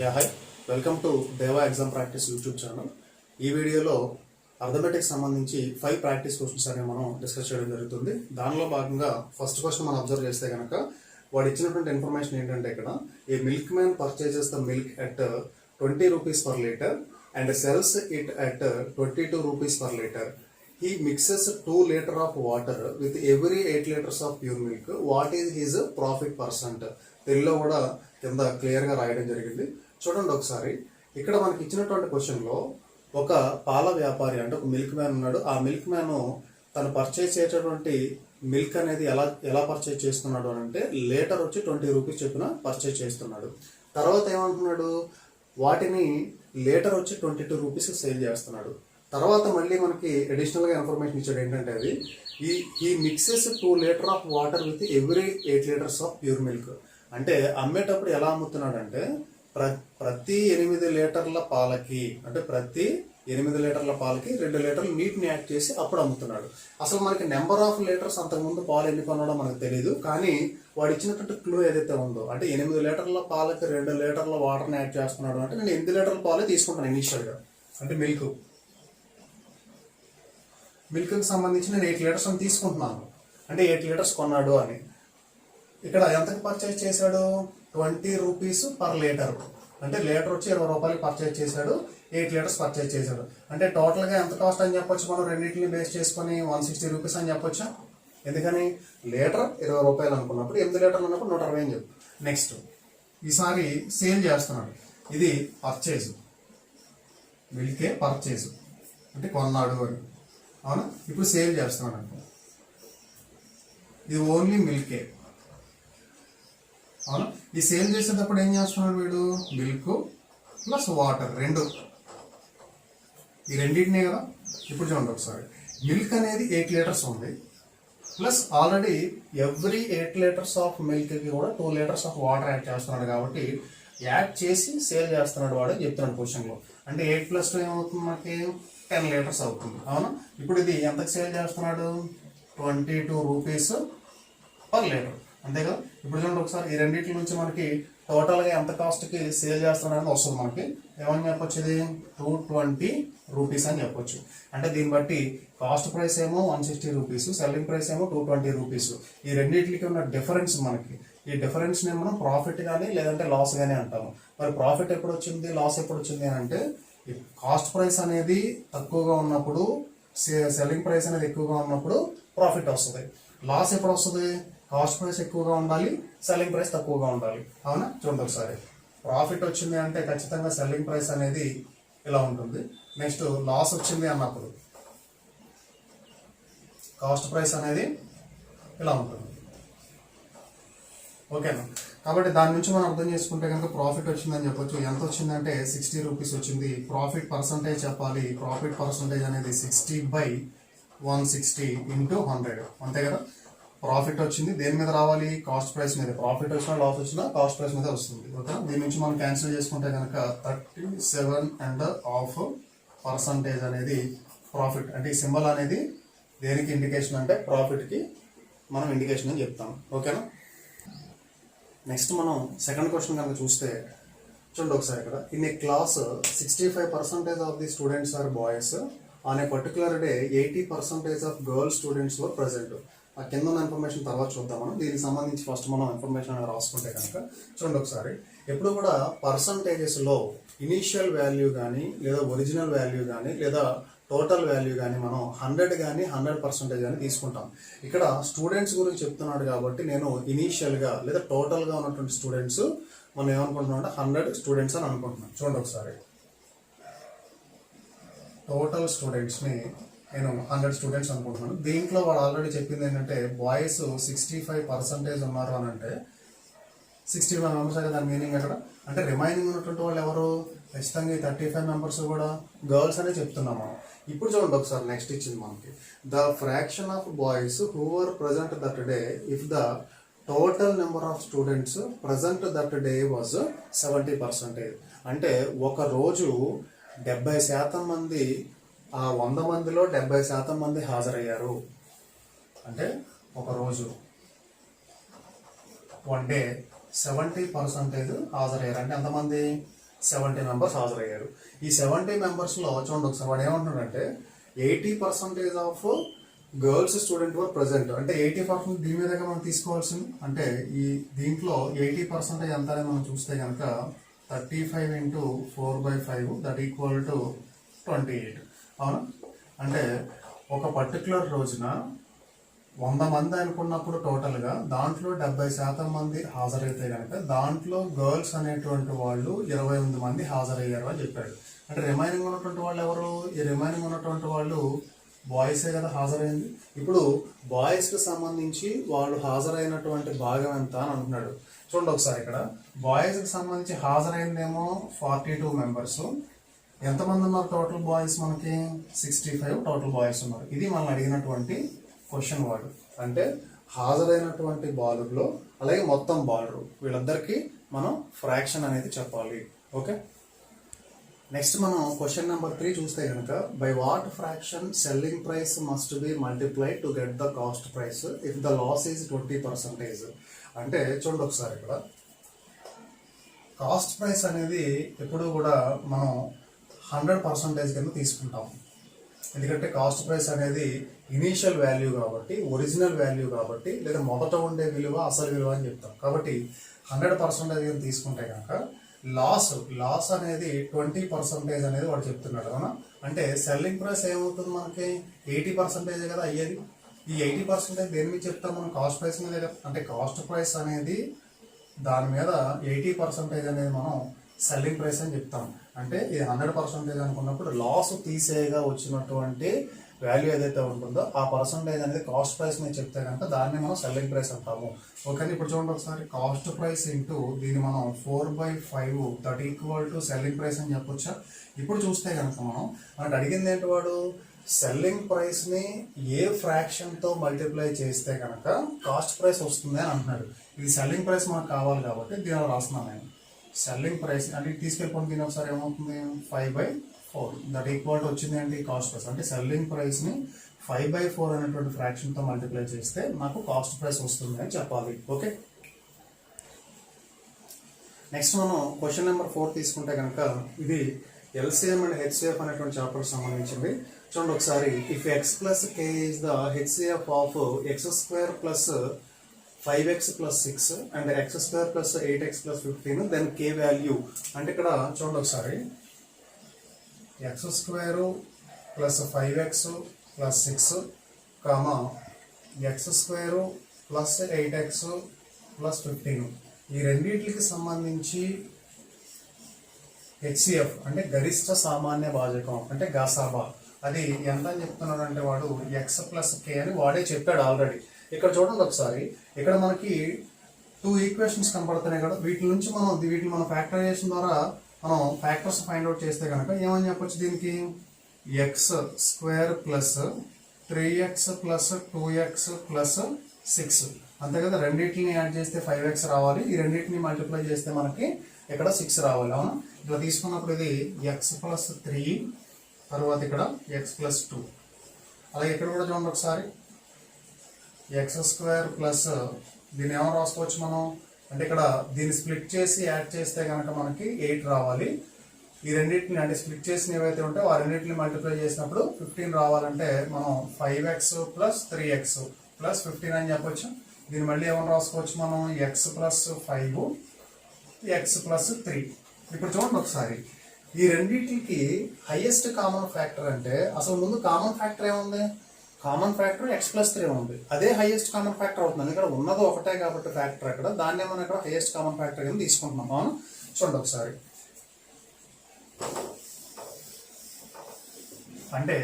Hi, welcome to దేవా exam practice YouTube channel. ఈ వీడియోలో అర్థమెటిక్స్ సంబంధించి 5 ప్రాక్టీస్ క్వశ్చన్స్ అనేవి మనం డిస్కస్ చేయడం జరుగుతుంది. దానిలో భాగంగా ఫస్ట్ క్వశ్చన్ మనం అబ్జర్వ్ చేస్తే కనుక వాడు ఇచ్చినటువంటి ఇన్ఫర్మేషన్ ఏంటంటే ఇక్కడ a milk man purchases the milk at 20 rupees per litre and sells it at 22 rupees per litre. He mixes 2 liters of water with every 8 liters of pure milk. What is his profit percent? తెలుగులో కూడా కింద క్లియర్గా రాయడం జరిగింది. చూడండి ఒకసారి. ఇక్కడ మనకి ఇచ్చినటువంటి క్వశ్చన్లో ఒక పాల వ్యాపారి అంటే ఒక మిల్క్ మ్యాన్ ఉన్నాడు. ఆ మిల్క్ మ్యాన్ తను పర్చేజ్ చేసేటువంటి మిల్క్ అనేది ఎలా పర్చేజ్ చేస్తున్నాడు అని అంటే లీటర్ వచ్చి 20 రూపీస్ చొప్పున పర్చేజ్ చేస్తున్నాడు. తర్వాత ఏమంటున్నాడు, వాటిని లీటర్ వచ్చి 22 రూపీస్ సేల్ చేస్తున్నాడు. తర్వాత మళ్ళీ మనకి అడిషనల్గా ఇన్ఫర్మేషన్ ఇచ్చాడు. ఏంటంటే అది ఈ mixes 2 liters of water with every 8 liters of pure milk. అంటే అమ్మేటప్పుడు ఎలా అమ్ముతున్నాడు అంటే ప్రతి 8 లీటర్ల పాలకి అంటే ప్రతి 8 లీటర్ల పాలకి 2 లీటర్లు నీటిని యాడ్ చేసి అప్పుడు అమ్ముతున్నాడు. అసలు మనకి నెంబర్ ఆఫ్ లీటర్స్ అంతకుముందు పాలు ఎన్ని కొన్నాడో మనకు తెలియదు. కానీ వాడు ఇచ్చినటువంటి క్లూ ఏదైతే ఉందో అంటే 8 లీటర్ల పాలకి 2 లీటర్ల వాటర్ని యాడ్ చేస్తున్నాడు అంటే నేను 8 లీటర్ల పాలే తీసుకుంటాను ఇనీషియల్గా. అంటే మిల్క్కి సంబంధించి నేను 8 లీటర్స్ అని తీసుకుంటున్నాను అంటే 8 లీటర్స్ కొన్నాడు అని. ఇక్కడ ఎంతకు పర్చేజ్ చేశాడు, 20 రూపీస్ పర్ లీటర్. అంటే లీటర్ వచ్చి 20 రూపాయలు పర్చేజ్ చేశాడు, 8 లీటర్స్ పర్చేజ్ చేశాడు. అంటే టోటల్గా ఎంత కాస్ట్ అని చెప్పొచ్చు, మనం రెండింటిని బేస్ చేసుకొని 160 రూపీస్ అని చెప్పొచ్చా. ఎందుకని లీటర్ 20 రూపాయలు అనుకున్నప్పుడు 8 లీటర్లు అన్నప్పుడు 160 అని చెప్పు. నెక్స్ట్ ఈసారి సేల్ చేస్తున్నాడు. ఇది పర్చేజ్, మిల్కే పర్చేజ్ అంటే కొన్నాడు అని, అవునా. ఇప్పుడు సేల్ చేస్తున్నాడు అనుకో, ఇది ఓన్లీ మిల్కే, అవునా. ఈ సేల్ చేసేటప్పుడు ఏం చేస్తున్నాడు వీడు, మిల్క్ ప్లస్ వాటర్ ఈ రెండింటినే కదా. ఇప్పుడు చూడండి ఒకసారి, మిల్క్ అనేది 8 లీటర్స్ ఉంది plus already every 8 litres of మిల్క్కి కూడా 2 లీటర్స్ ఆఫ్ వాటర్ యాడ్ చేస్తున్నాడు. కాబట్టి యాడ్ చేసి సేల్ చేస్తున్నాడు వాడు అని చెప్తున్నాడు క్వశ్చన్లో. అంటే 8 + 2 ఏమవుతుంది మనకి 10 లీటర్స్ అవుతుంది, అవునా. ఇప్పుడు ఇది ఎంతకు సేల్ చేస్తున్నాడు, 22 రూపీస్ పర్ లీటర్, అంతే కదా. ఇప్పుడు చూడండి ఒకసారి, ఈ రెండింటి నుంచి మనకి టోటల్గా ఎంత కాస్ట్కి సేల్ చేస్తున్నాడని వస్తుంది. మనకి ఏమని చెప్పొచ్చు, ఇది 220 రూపీస్ అని చెప్పొచ్చు. అంటే దీన్ని బట్టి కాస్ట్ ప్రైస్ ఏమో 160 రూపీస్, సెల్లింగ్ ప్రైస్ ఏమో 220 రూపీస్. ఈ రెండింటికి ఉన్న డిఫరెన్స్ మనకి, ఈ డిఫరెన్స్ని మనం ప్రాఫిట్ కానీ లేదంటే లాస్ కానీ అంటాము. మరి ప్రాఫిట్ ఎప్పుడు వచ్చింది, లాస్ ఎప్పుడు వచ్చింది అని అంటే కాస్ట్ ప్రైస్ అనేది తక్కువగా ఉన్నప్పుడు, సెల్లింగ్ ప్రైస్ అనేది ఎక్కువగా ఉన్నప్పుడు ప్రాఫిట్ వస్తుంది. లాస్ ఎప్పుడు వస్తుంది, కాస్ట్ ప్రైస్ ఎక్కువగా ఉండాలి, సెల్లింగ్ ప్రైస్ తక్కువగా ఉండాలి, అవునా. చూడండి ఒకసారి, ప్రాఫిట్ వచ్చింది అంటే ఖచ్చితంగా సెల్లింగ్ ప్రైస్ అనేది ఇలా ఉంటుంది. నెక్స్ట్ లాస్ వచ్చింది అన్నప్పుడు కాస్ట్ ప్రైస్ అనేది ఇలా ఉంటుంది, ఓకేనా. కాబట్టి దాని నుంచి మనం అర్థం చేసుకుంటే కనుక ప్రాఫిట్ వచ్చిందని చెప్పొచ్చు. ఎంత వచ్చిందంటే 60 రూపీస్ వచ్చింది. ప్రాఫిట్ పర్సంటేజ్ చెప్పాలి. ప్రాఫిట్ పర్సంటేజ్ అనేది 60/160 × 100, అంతే కదా. ప్రాఫిట్ వచ్చింది దేని మీద రావాలి, కాస్ట్ ప్రైస్ మీద. ప్రాఫిట్ వచ్చినా లాస్ వచ్చినా కాస్ట్ ప్రైస్ మీద వస్తుంది, ఓకే. దీని నుంచి మనం క్యాన్సిల్ చేసుకుంటే కనుక 37.5% అనేది ప్రాఫిట్. అంటే ఈ సింబల్ అనేది దేనికి ఇండికేషన్ అంటే ప్రాఫిట్కి మనం ఇండికేషన్ అని చెప్తాం, ఓకేనా. నెక్స్ట్ మనం సెకండ్ క్వశ్చన్ కనుక చూస్తే చూడండి ఒకసారి, ఇక్కడ in a class 65% of the students are boys, on a particular day 80% of girl students were present. ఆ కింద ఉన్న ఇన్ఫర్మేషన్ తర్వాత చూద్దాం మనం. దీనికి సంబంధించి ఫస్ట్ మనం ఇన్ఫర్మేషన్ అనేది రాసుకుంటే కనుక చూడండి ఒకసారి, ఎప్పుడు కూడా పర్సంటేజెస్లో ఇనీషియల్ వాల్యూ కానీ లేదా ఒరిజినల్ వాల్యూ కానీ లేదా టోటల్ వాల్యూ కానీ మనం 100 కానీ 100% కానీ తీసుకుంటాం. ఇక్కడ స్టూడెంట్స్ గురించి చెప్తున్నాడు కాబట్టి నేను ఇనీషియల్గా లేదా టోటల్గా ఉన్నటువంటి స్టూడెంట్స్ మనం ఏమనుకుంటున్నాం అంటే 100 స్టూడెంట్స్ అని అనుకుంటున్నాం. చూడండి ఒకసారి, టోటల్ స్టూడెంట్స్ని నేను 100 స్టూడెంట్స్ అనుకుంటున్నాను. దీంట్లో వాడు ఆల్రెడీ చెప్పింది ఏంటంటే బాయ్స్ 65% ఉన్నారు అని అంటే 65 మెంబర్స్ అయితే దాని మీనింగ్ ఎక్కడ అంటే రిమైనింగ్ ఉన్నటువంటి వాళ్ళు ఎవరు, ఖచ్చితంగా 35 మెంబర్స్ కూడా గర్ల్స్ అనే చెప్తున్నాం మనం. ఇప్పుడు చూడండి ఒకసారి, నెక్స్ట్ ఇచ్చింది మనకి the fraction of boys who are present that day if the total number of students present that day was 70%. అంటే ఒక రోజు 70% మంది, ఆ 100 మందిలో 70% మంది హాజరయ్యారు. అంటే ఒక రోజు 1 డే 70% హాజరయ్యారు. అంటే ఎంతమంది, 70 మెంబర్స్ హాజరయ్యారు. ఈ 70 మెంబర్స్లో చూడండి ఒకసారి వాడు ఏమంటున్నాడంటే 80% of girls student were present. అంటే 80% దీని మీదగా మనం తీసుకోవాల్సింది. అంటే ఈ దీంట్లో 80% ఎంత అని మనం చూస్తే కనుక 35 into 4/5 దట్ ఈక్వల్ టు 28. అవునా? అంటే ఒక పర్టికులర్ రోజున 100 మంది అనుకున్నప్పుడు టోటల్గా దాంట్లో 70% మంది హాజరైతే కనుక దాంట్లో గర్ల్స్ అనేటువంటి వాళ్ళు 28 మంది హాజరయ్యారు అని చెప్పాడు. అంటే రిమైనింగ్ ఉన్నటువంటి వాళ్ళు ఎవరు? ఈ రిమైనింగ్ ఉన్నటువంటి వాళ్ళు బాయ్సే కదా హాజరైంది. ఇప్పుడు బాయ్స్కి సంబంధించి వాళ్ళు హాజరైనటువంటి భాగం ఎంత అని అంటున్నాడు. చూడండి ఒకసారి ఇక్కడ బాయ్స్కి సంబంధించి హాజరైందేమో 42 మెంబర్స్. ఎంతమంది ఉన్నారు టోటల్ బాయ్స్? మనకి 65 టోటల్ బాయ్స్ ఉన్నారు. ఇది మనం అడిగినటువంటి క్వశ్చన్ వర్డ్. అంటే హాజరైనటువంటి బాలుర్లో అలాగే మొత్తం బాలురు వీళ్ళందరికీ మనం ఫ్రాక్షన్ అనేది చెప్పాలి. ఓకే, నెక్స్ట్ మనం క్వశ్చన్ నెంబర్ 3 చూస్తే కనుక by what fraction selling price must be multiplied to get the cost price if the loss is 20%. అంటే చూడండి ఒకసారి ఇక్కడ కాస్ట్ ప్రైస్ అనేది ఎప్పుడు కూడా మనం 100% కింద తీసుకుంటాం. ఎందుకంటే కాస్ట్ ప్రైస్ అనేది ఇనీషియల్ వాల్యూ కాబట్టి, ఒరిజినల్ వాల్యూ కాబట్టి, లేదా మొదట ఉండే విలువ అసలు విలువ అని చెప్తాం. కాబట్టి 100% తీసుకుంటే కనుక లాస్ అనేది 20% అనేది వాడు చెప్తున్నాడు. అవునా? అంటే సెల్లింగ్ ప్రైస్ ఏమవుతుంది మనకి 80% కదా అయ్యేది. ఈ 80% దేని మీద చెప్తాం మనం? కాస్ట్ ప్రైస్ మీద కదా. అంటే కాస్ట్ ప్రైస్ అనేది దాని మీద 80% అనేది మనం సెల్లింగ్ ప్రైస్ అని చెప్తాం. అంటే ఇది 100% అనుకున్నప్పుడు లాస్ తీసేగా వచ్చినటువంటి వాల్యూ ఏదైతే ఉంటుందో ఆ పర్సంటేజ్ అనేది కాస్ట్ ప్రైస్ మీద చెప్తే కనుక దాన్ని మనం సెల్లింగ్ ప్రైస్ అంటాము. ఓకే, ఇప్పుడు చూడండి ఒకసారి కాస్ట్ ప్రైస్ ఇంటూ దీన్ని మనం 4/5 that equal to selling price అని చెప్పొచ్చా? ఇప్పుడు చూస్తే కనుక మనకు అడిగింది ఏంటి? వాడు సెల్లింగ్ ప్రైస్ని ఏ ఫ్రాక్షన్తో మల్టిప్లై చేస్తే కనుక కాస్ట్ ప్రైస్ వస్తుంది అని అంటున్నాడు. ఇది సెల్లింగ్ ప్రైస్ మనకు కావాలి కాబట్టి దీనిలో రాస్తున్నాను నేను. సెల్లింగ్ ప్రైస్ అంటే తీసుకెళ్ళిపోయిన దీని ఒకసారి ఏమవుతుంది? 5/4 దట్ ఈక్వల్ టు వచ్చింది అంటే కాస్ట్ ప్రైస్. అంటే సెల్లింగ్ ప్రైస్ని 5/4 అనేటువంటి ఫ్రాక్షన్తో మల్టిప్లై చేస్తే నాకు కాస్ట్ ప్రైస్ వస్తుంది అని చెప్పాలి. ఓకే, నెక్స్ట్ మనం క్వశ్చన్ నెంబర్ 4 తీసుకుంటే కనుక ఇది ఎల్సిఎం అండ్ హెచ్సిఎఫ్ అనేటువంటి చాప్టర్ సంబంధించింది. చూడండి ఒకసారి if X plus K is the HCF of x² plus 5x plus 6 and x² plus 8x plus 15 then k value. అంటే ఇక్కడ చూడండి ఒకసారి x² plus 5x plus 6 comma x² plus 8x plus 15 ఈ రెండింటికి సంబంధించి హెచ్సిఎఫ్ అంటే గరిష్ట సామాన్య భాజకం అంటే గసాబా అది ఎంత అని చెప్తున్నాడు అంటే వాడు x plus k అని వాడే చెప్పాడు ఆల్రెడీ. ఇక్కడ చూడండి ఒకసారి ఇక్కడ మనకి 2 ఈక్వేషన్స్ కనపడుతున్నాయి కదా. వీటిని మనం ఫ్యాక్టరైజేషన్ ద్వారా మనం ఫ్యాక్టర్స్ ఫైండ్ అవుట్ చేస్తే కనుక ఏమని చెప్పొచ్చు? దీనికి x² plus 3x plus 2x plus 6 అంతే కదా. రెండింటిని యాడ్ చేస్తే 5x రావాలి. ఈ రెండింటిని మల్టిప్లై చేస్తే మనకి ఇక్కడ 6 రావాలి. అవునా? ఇట్లా తీసుకున్నప్పుడు ఇది x ప్లస్ 3 తర్వాత ఇక్కడ x ప్లస్ 2 అలాగే ఇక్కడ కూడా చూడండి ఒకసారి x² ప్లస్ దీన్ని ఏమో రాసుకోవచ్చు మనం అంటే ఇక్కడ దీన్ని స్ప్లిట్ చేసి యాడ్ చేస్తే కనుక మనకి 8 రావాలి. ఈ రెండింటిని అంటే స్ప్లిట్ చేసిన ఏవైతే ఉంటాయో ఆ రెండింటిని మల్టిప్లై చేసినప్పుడు 15 రావాలంటే మనం 5x ప్లస్ 3x ప్లస్ 15 అని చెప్పొచ్చు. దీన్ని మళ్ళీ ఏమైనా రాసుకోవచ్చు మనం x ప్లస్ 5 x ప్లస్ 3. ఇప్పుడు చూడండి ఒకసారి ఈ రెండింటికి హైయెస్ట్ కామన్ ఫ్యాక్టర్ అంటే అసలు ముందు కామన్ ఫ్యాక్టర్ ఏముంది? కామన్ ఫ్యాక్టర్ x ప్లస్ 3 ఉంది. అదే హైయెస్ట్ కామన్ ఫ్యాక్టర్ అవుతుంది. ఇక్కడ ఉన్నది ఒకటే కాబట్టి ఫ్యాక్టర్ అక్కడ దాన్ని మనం ఇక్కడ హైయెస్ట్ కామన్ ఫ్యాక్టర్ కింద తీసుకుంటున్నాం. అవును, చూడండి ఒకసారి అంటే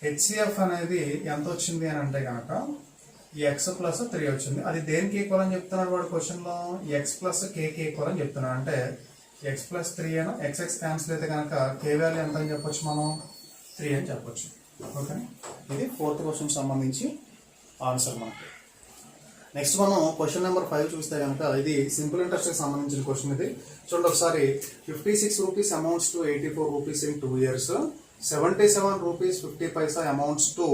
హెచ్సిఎఫ్ అనేది ఎంత వచ్చింది అని అంటే కనుక ఈ x ప్లస్ 3 వచ్చింది. అది దేనికి ఈక్వల్ అని చెప్తున్నాడు వాడు క్వశ్చన్లో? x ప్లస్ కేకి ఈక్వల్ అని చెప్తున్నాడు. అంటే x ప్లస్ 3 అయినా x క్యాన్సిల్ అయితే కనుక k వాల్యూ ఎంత అని చెప్పొచ్చు? మనం 3 అని చెప్పొచ్చు. ఓకే, ఇది 4th క్వశ్చన్ సంబంధించి ఆన్సర్ మనకి. నెక్స్ట్ మనం క్వశ్చన్ నెంబర్ 5 చూస్తే కనుక ఇది సింపుల్ ఇంట్రెస్ట్కి సంబంధించిన క్వశ్చన్. ఇది చూడండి ఒకసారి 56 rupees amounts to 84 rupees in 2 years, 77 rupees 50 paisa amounts to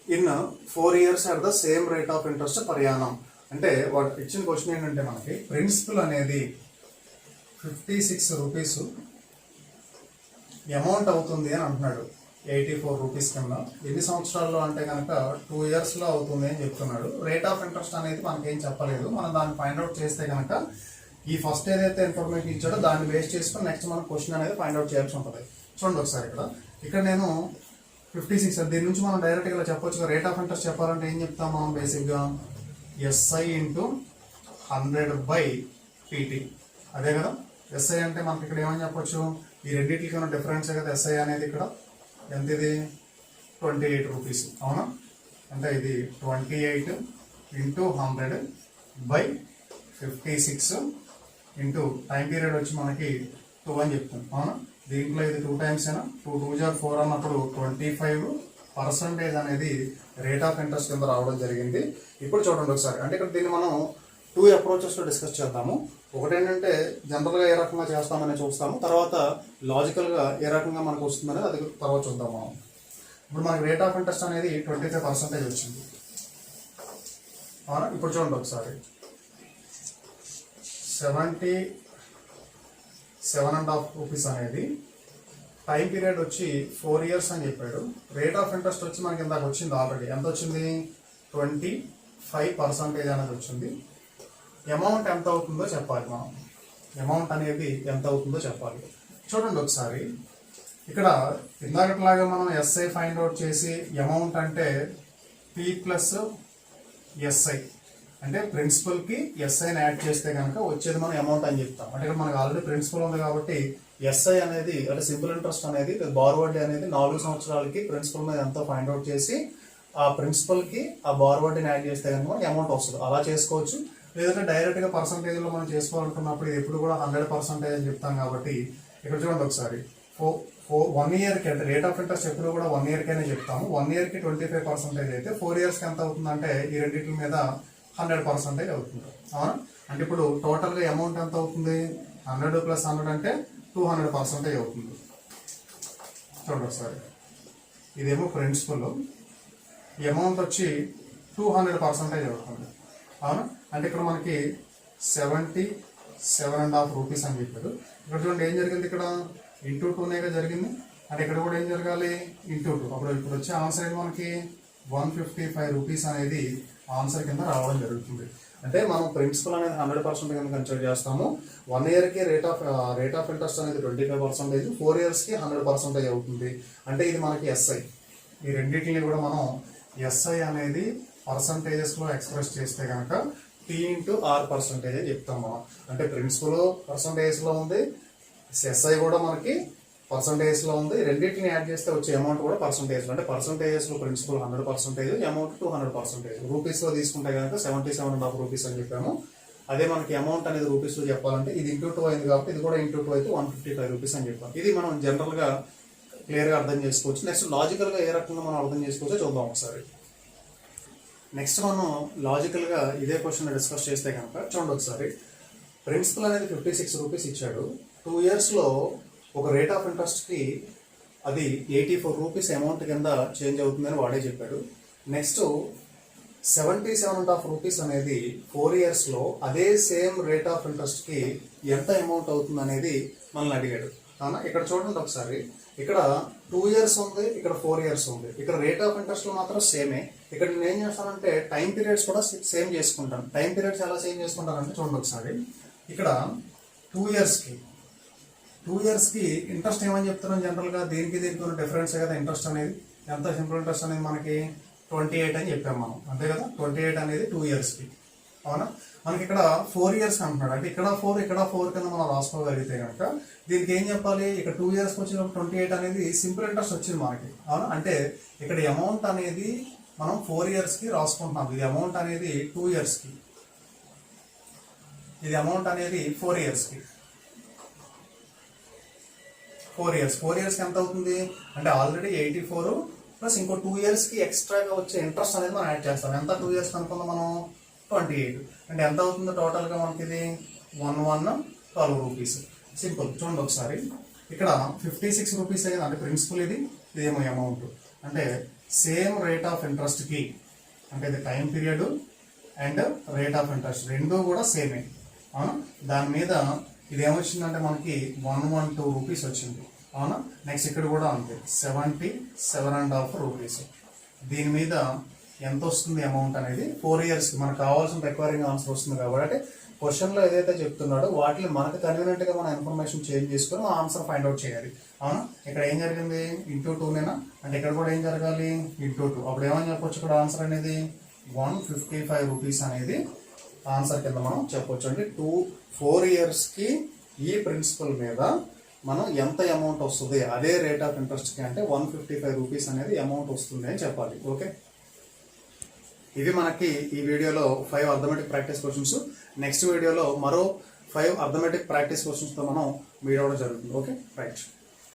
in 4 years at the same rate of interest per annum. అంటే వాడు ఇచ్చిన క్వశ్చన్ ఏంటంటే మనకి ప్రిన్సిపల్ అనేది 56 రూపీస్ అమౌంట్ అవుతుంది అని అంటున్నాడు. 84 రూపీస్ కింద ఎన్ని సంవత్సరాల్లో అంటే కనుక 2 ఇయర్స్లో అవుతుంది అని చెప్తున్నాడు. రేట్ ఆఫ్ ఇంట్రెస్ట్ అనేది మనకేం చెప్పలేదు. మనం దాన్ని ఫైండ్ అవుట్ చేస్తే కనుక ఈ ఫస్ట్ ఏదైతే ఇన్ఫర్మేషన్ ఇచ్చాడో దాన్ని బేస్ చేసుకుని నెక్స్ట్ మనం క్వశ్చన్ అనేది ఫైండ్ అవుట్ చేయాల్సి ఉంటుంది. చూడండి ఒకసారి ఇక్కడ నేను 56 దీని నుంచి మనం డైరెక్ట్గా ఇలా చెప్పొచ్చు. రేట్ ఆఫ్ ఇంట్రెస్ట్ చెప్పాలంటే ఏం చెప్తాం మనం బేసిక్గా SI ఇంటూ 100/PT. అదే కదా SI అంటే మనకి ఇక్కడ ఏమని చెప్పొచ్చు, ఈ రెండింటికి ఉన్న డిఫరెన్స్ కదా SI అనేది. ఇక్కడ ఎంత ఇది 28 రూపీస్ అవునా. అంటే ఇది 28 ఇంటూ 100/56 ఇంటూ టైం పీరియడ్ వచ్చి మనకి 2 అని చెప్తాం అవునా. దీంట్లో ఇది 2 టైమ్స్ అయినా 2 2 × 4 అన్నప్పుడు 25% అనేది రేట్ ఆఫ్ ఇంట్రెస్ట్ కింద రావడం జరిగింది. ఇప్పుడు చూడండి ఒకసారి, అంటే ఇక్కడ దీన్ని మనం 2 అప్రోచెస్లో డిస్కస్ చేద్దాము. ఒకటి ఏంటంటే జనరల్గా ఏ రకంగా చేస్తామని చూస్తాము, తర్వాత లాజికల్గా ఏ రకంగా మనకు వస్తుందని అది తర్వాత చూద్దాము మనం. ఇప్పుడు మనకి రేట్ ఆఫ్ ఇంట్రెస్ట్ అనేది 25% వచ్చింది అవునా. ఇప్పుడు చూడండి ఒకసారి 77.5 రూపీస్ అనేది టైం పీరియడ్ వచ్చి 4 ఇయర్స్ అని చెప్పాడు. రేట్ ఆఫ్ ఇంట్రెస్ట్ వచ్చి మనకి ఇందాక వచ్చింది ఆల్రెడీ. ఎంత వచ్చింది 25% అనేది వచ్చింది. అమౌంట్ ఎంత అవుతుందో చెప్పాలి మనం. అమౌంట్ అనేది ఎంత అవుతుందో చెప్పాలి. చూడండి ఒకసారి ఇక్కడ ఇందాకట్లాగా మనం SI ఫైండ్ అవుట్ చేసి అమౌంట్ అంటే P ప్లస్ SI అంటే ప్రిన్సిపల్కి SIని యాడ్ చేస్తే కనుక వచ్చేది మనం అమౌంట్ అని చెప్తాం. అంటే ఇక్కడ మనకు ఆల్రెడీ ప్రిన్సిపల్ ఉంది కాబట్టి SI అనేది అంటే సింపుల్ ఇంట్రెస్ట్ అనేది బార్వర్డ్ అనేది 4 సంవత్సరాలకి ప్రిన్సిపల్ మీద ఎంతో ఫైండ్ అవుట్ చేసి ఆ ప్రిన్సిపల్కి ఆ బార్వర్డ్ని యాడ్ చేస్తే కనుక మనకి అమౌంట్ వస్తుంది. అలా చేసుకోవచ్చు. లేదంటే డైరెక్ట్గా పర్సంటేజ్లో మనం చేసుకోవాలనుకున్నప్పుడు ఇది ఎప్పుడు కూడా 100% అని చెప్తాం కాబట్టి ఇక్కడ చూడండి ఒకసారి 1 ఇయర్కి అంటే రేట్ ఆఫ్ ఇంట్రెస్ట్ ఎప్పుడు కూడా 1 ఇయర్కైనా చెప్తాము. 1 ఇయర్కి 25% అయితే 4 ఇయర్స్కి ఎంత అవుతుందంటే ఈ రెండింటి మీద 100% అవుతుంది అవునా. అంటే ఇప్పుడు టోటల్గా అమౌంట్ ఎంత అవుతుంది 100 + 100 అంటే 200% అవుతుంది. చూడండి ఒకసారి ఇదేమో ప్రిన్సిపల్, అమౌంట్ వచ్చి 200% అవుతుంది అవునా. అంటే ఇక్కడ మనకి 77.5 రూపీస్ అని చెప్పారు. ఇక్కడ చూడండి ఏం జరిగింది, ఇక్కడ ఇంటూ 2నేగా జరిగింది. అంటే ఇక్కడ కూడా ఏం జరగాలి ఇంటూ 2. అప్పుడు ఇప్పుడు వచ్చే ఆన్సర్ ఏంటి మనకి 155 రూపీస్ అనేది ఆన్సర్ కింద రావడం జరుగుతుంది. అంటే మనం ప్రిన్సిపల్ అనేది 100% కింద కన్సిడర్ చేస్తాము. 1 ఇయర్కి రేట్ ఆఫ్ ఇంట్రెస్ట్ అనేది 25%, 4 ఇయర్స్కి 100% అవుతుంది. అంటే ఇది మనకి SI. ఈ రెండింటిని కూడా మనం SI అనేది పర్సంటేజెస్లో ఎక్స్ప్రెస్ చేస్తే కనుక P × R% అని చెప్తాం మనం. అంటే ప్రిన్సిపల్ పర్సంటేజ్లో ఉంది, SI కూడా మనకి పర్సంటేజ్లో ఉంది. రెండింటిని యాడ్ చేస్తే వచ్చే అమౌంట్ కూడా పర్సంటేజ్. అంటే పర్సంటేజెస్లో ప్రిన్సిపల్ 100%, అమౌంట్ 200%. రూపీస్లో తీసుకుంటే కనుక 77.5 రూపీస్ అని చెప్పాము. అదే మనకి అమౌంట్ అనేది రూపీస్లో చెప్పాలంటే ఇది ఇంటూ 2 అయింది కాబట్టి ఇది కూడా ఇంటూ 2 అయితే 155 రూపీస్ అని చెప్పాం. ఇది మనం జనరల్గా క్లియర్గా అర్థం చేసుకోవచ్చు. నెక్స్ట్ లాజికల్గా ఏ రకంగా మనం అర్థం చేసుకోవచ్చో చూద్దాం ఒకసారి. నెక్స్ట్ మనం లాజికల్గా ఇదే క్వశ్చన్ డిస్కస్ చేస్తే కనుక చూడండి ఒకసారి, ప్రిన్సిపల్ అనేది 56 రూపీస్ ఇచ్చాడు. 2 ఇయర్స్లో ఒక రేట్ ఆఫ్ ఇంట్రెస్ట్కి అది 84 రూపీస్ అమౌంట్ కింద చేంజ్ అవుతుందని వాడే చెప్పాడు. నెక్స్ట్ 77.5 రూపీస్ అనేది 4 ఇయర్స్లో అదే సేమ్ రేట్ ఆఫ్ ఇంట్రెస్ట్కి ఎంత అమౌంట్ అవుతుంది అనేది మనల్ని అడిగాడు అవునా. ఇక్కడ చూడండి ఒకసారి, ఇక్కడ 2 ఇయర్స్ ఉంది, ఇక్కడ 4 ఇయర్స్ ఉంది. ఇక్కడ రేట్ ఆఫ్ ఇంట్రెస్ట్లో మాత్రం సేమే. ఇక్కడ నేను ఏం చేస్తానంటే టైం పీరియడ్స్ కూడా సేమ్ చేసుకుంటాను. టైం పీరియడ్స్ ఎలా సేమ్ చేసుకుంటానంటే చూడండి ఒకసారి, ఇక్కడ 2 ఇయర్స్కి ఇంట్రెస్ట్ ఏమని చెప్తున్నాం జనరల్గా దీనికి ఉన్న డిఫరెన్స్ కదా ఇంట్రెస్ట్ అనేది. ఎంత సింపుల్ ఇంట్రెస్ట్ అనేది మనకి 28 అని చెప్పాం మనం, అంతే కదా. 28 అనేది 2 ఇయర్స్కి అవునా. మనకి ఇక్కడ 4 ఇయర్స్ అంటున్నాడు. అంటే ఇక్కడ 4 కింద మనం రాసుకోగలిగితే కనుక దీనికి ఏం చెప్పాలి, ఇక్కడ 2 ఇయర్స్కి వచ్చినప్పుడు 28 అనేది సింపుల్ ఇంట్రెస్ట్ వచ్చింది మనకి అవునా. అంటే ఇక్కడ అమౌంట్ అనేది మనం 4 ఇయర్స్కి రాసుకుంటున్నాం. ఇది అమౌంట్ అనేది 2 ఇయర్స్కి, ఇది అమౌంట్ అనేది 4 ఇయర్స్కి. 4 ఇయర్స్కి ఎంత అవుతుంది అంటే ఆల్రెడీ 84 ప్లస్ ఇంకో 2 ఇయర్స్కి ఎక్స్ట్రాగా వచ్చే ఇంట్రెస్ట్ అనేది మనం యాడ్ చేస్తాం. ఎంత 2 ఇయర్స్ అనుకున్నాం మనం 28. అంటే ఎంత అవుతుందో టోటల్గా మనకి ఇది 1112 రూపీస్. సింపుల్. చూడండి ఒకసారి, ఇక్కడ 56 రూపీస్ అయ్యింది అంటే ప్రిన్సిపల్, ఇదేమో అమౌంట్. అంటే సేమ్ రేట్ ఆఫ్ ఇంట్రెస్ట్కి, అంటే ఇది time period and rate of interest రెండూ కూడా సేమే అవునా. దాని మీద ఇది ఏమొచ్చిందంటే మనకి 112 రూపీస్ వచ్చింది, అవునా. నెక్స్ట్ ఇక్కడ కూడా అంతే 77.5 రూపీస్. దీని మీద ఎంత వస్తుంది అమౌంట్ అనేది 4 years మనకు కావాల్సిన రిక్వైరింగ్ ఆన్సర్ వస్తుంది కాబట్టి, అంటే క్వశ్చన్లో ఏదైతే చెప్తున్నాడో వాటిని మనకు కన్వీనియంట్ గా మన ఇన్ఫర్మేషన్ చేంజ్ చేసుకొని ఆన్సర్ ఫైండ్ అవుట్ చేయాలి, అవునా. ఇక్కడ ఏం జరిగింది ఇంటూ 2 నేనా, అంటే ఇక్కడ కూడా ఏం జరగాలి ఇంటూ 2. అప్పుడు ఏమని చెప్పొచ్చు ఇక్కడ ఆన్సర్ అనేది 155 రూపీస్ అనేది ఆన్సర్ కింద మనం చెప్పొచ్చు. అంటే 4 years కి ఈ ప్రిన్సిపల్ మీద మనం ఎంత అమౌంట్ వస్తుంది, అదే రేట్ ఆఫ్ ఇంట్రెస్ట్ కి అంటే 155 రూపీస్ అనేది అమౌంట్ వస్తుంది అని చెప్పాలి. ఓకే, ఇవి మనకి ఈ వీడియోలో 5 అర్థమెటిక్ ప్రాక్టీస్ క్వశ్చన్స్. నెక్స్ట్ వీడియోలో మరో 5 అర్థమెటిక్ ప్రాక్టీస్ క్వశ్చన్స్ తో మనం మీట్ అవ్వడం జరుగుతుంది. Okay, right.